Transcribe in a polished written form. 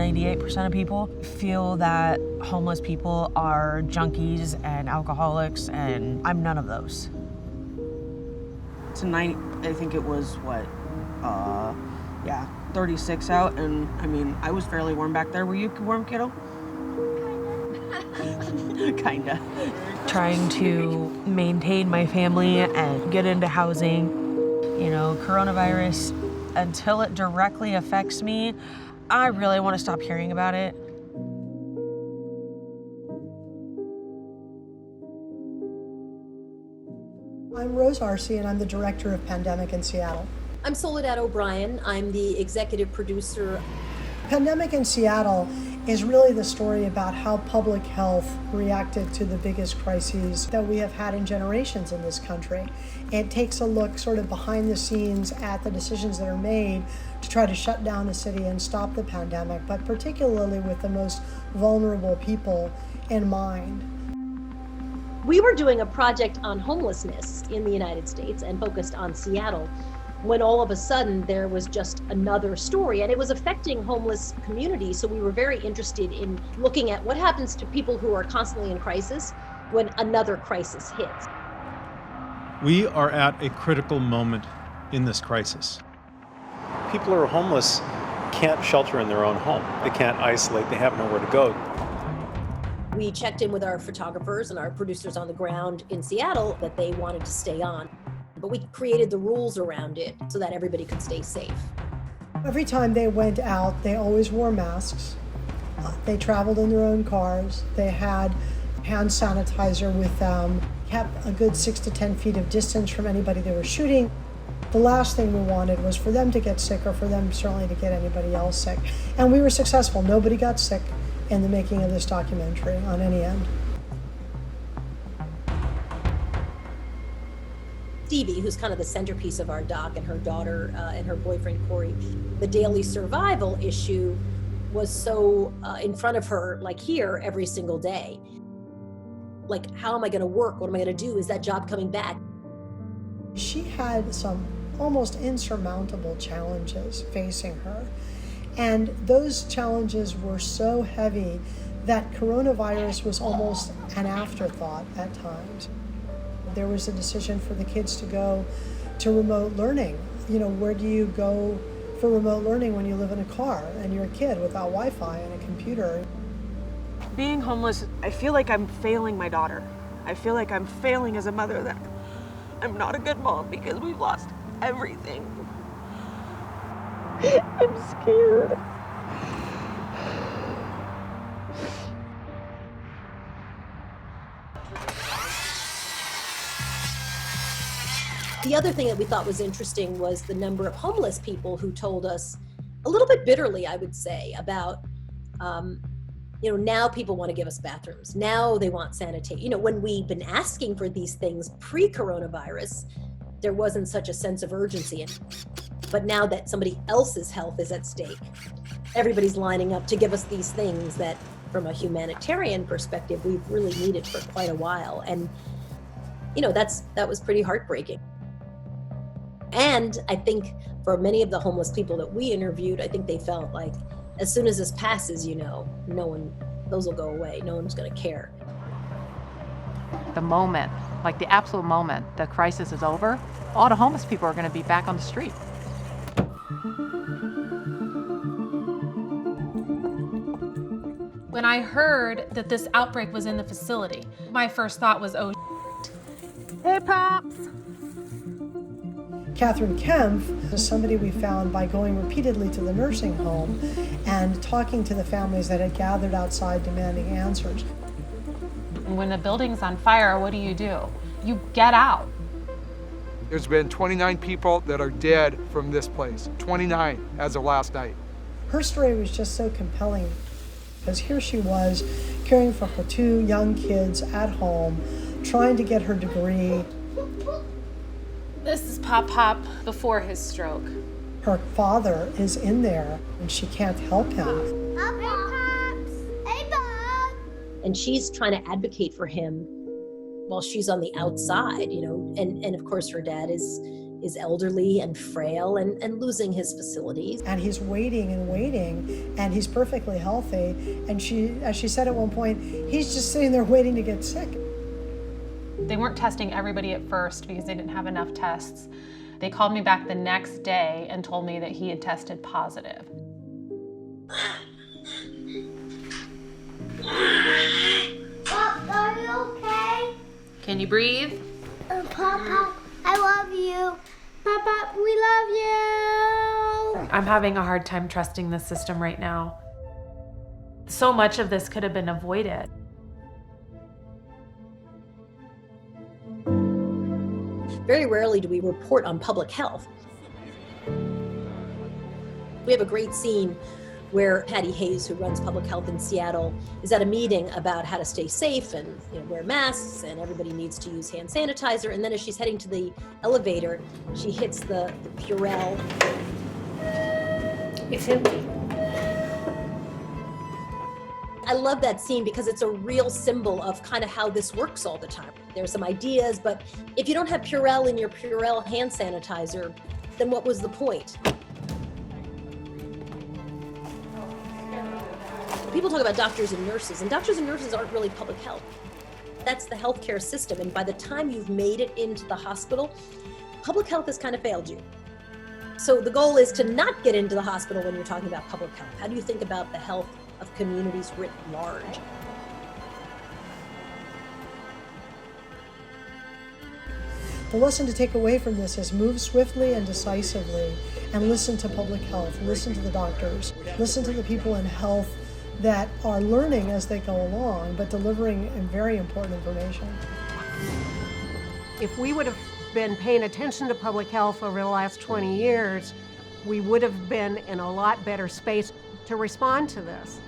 98% of people feel that homeless people are junkies and alcoholics, and I'm none of those. Tonight, I think it was, 36 out, and I mean, I was fairly warm back there. Were you warm, kiddo? Kinda. Trying to maintain my family and get into housing. You know, coronavirus, until it directly affects me, I really want to stop hearing about it. I'm Rose Arce, and I'm the director of Pandemic in Seattle. I'm Soledad O'Brien. I'm the executive producer. Pandemic in Seattle is really the story about how public health reacted to the biggest crises that we have had in generations in this country. It takes a look sort of behind the scenes at the decisions that are made to try to shut down a city and stop the pandemic, but particularly with the most vulnerable people in mind. We were doing a project on homelessness in the United States and focused on Seattle, when all of a sudden there was just another story, and it was affecting homeless communities. So we were very interested in looking at what happens to people who are constantly in crisis when another crisis hits. We are at a critical moment in this crisis. People who are homeless can't shelter in their own home. They can't isolate, they have nowhere to go. We checked in with our photographers and our producers on the ground in Seattle that they wanted to stay on. But we created the rules around it so that everybody could stay safe. Every time they went out, they always wore masks. They traveled in their own cars. They had hand sanitizer with them, kept a good 6 to 10 feet of distance from anybody they were shooting. The last thing we wanted was for them to get sick, or for them certainly to get anybody else sick. And we were successful. Nobody got sick in the making of this documentary on any end. Stevie, who's kind of the centerpiece of our doc, and her daughter and her boyfriend, Corey, the daily survival issue was so in front of her, like here, every single day. Like, how am I going to work? What am I going to do? Is that job coming back? She had some almost insurmountable challenges facing her. And those challenges were so heavy that coronavirus was almost an afterthought at times. There was a decision for the kids to go to remote learning. You know, where do you go for remote learning when you live in a car and you're a kid without Wi-Fi and a computer? Being homeless, I feel like I'm failing my daughter. I feel like I'm failing as a mother, that I'm not a good mom because we've lost everything. I'm scared. The other thing that we thought was interesting was the number of homeless people who told us, a little bit bitterly, I would say, about, now people want to give us bathrooms. Now they want sanitation. When we've been asking for these things pre-coronavirus, there wasn't such a sense of urgency. But now that somebody else's health is at stake, everybody's lining up to give us these things that, from a humanitarian perspective, we've really needed for quite a while. And, that was pretty heartbreaking. And I think for many of the homeless people that we interviewed, I think they felt like as soon as this passes, those will go away. No one's going to care. The moment, like the absolute moment the crisis is over, all the homeless people are going to be back on the street. When I heard that this outbreak was in the facility, my first thought was, oh, Hey, Pops! Catherine Kempf is somebody we found by going repeatedly to the nursing home and talking to the families that had gathered outside demanding answers. when the building's on fire, what do? You get out. There's been 29 people that are dead from this place, 29 as of last night. Her story was just so compelling because here she was caring for her 2 young kids at home, trying to get her degree. This is Pop before his stroke. Her father is in there and she can't help him. Hey, Pops! Hey, Bob! And she's trying to advocate for him while she's on the outside, and of course her dad is is elderly and frail and losing his facilities. And he's waiting and waiting, and he's perfectly healthy. And as she said at one point, he's just sitting there waiting to get sick. They weren't testing everybody at first because they didn't have enough tests. They called me back the next day and told me that he had tested positive. Pop, are you okay? Can you breathe? Pop, I love you. Pop, we love you. I'm having a hard time trusting this system right now. So much of this could have been avoided. Very rarely do we report on public health. We have a great scene where Patty Hayes, who runs public health in Seattle, is at a meeting about how to stay safe and wear masks, and everybody needs to use hand sanitizer. And then as she's heading to the elevator, she hits the Purell. It's empty. I love that scene because it's a real symbol of kind of how this works all the time. There's some ideas, but if you don't have Purell in your Purell hand sanitizer, then what was the point? People talk about doctors and nurses aren't really public health. That's the healthcare system, and by the time you've made it into the hospital, public health has kind of failed you. So the goal is to not get into the hospital when you're talking about public health. How do you think about the health of communities writ large? The lesson to take away from this is move swiftly and decisively and listen to public health, listen to the doctors, listen to the people in health that are learning as they go along, but delivering very important information. If we would have been paying attention to public health over the last 20 years, we would have been in a lot better space to respond to this.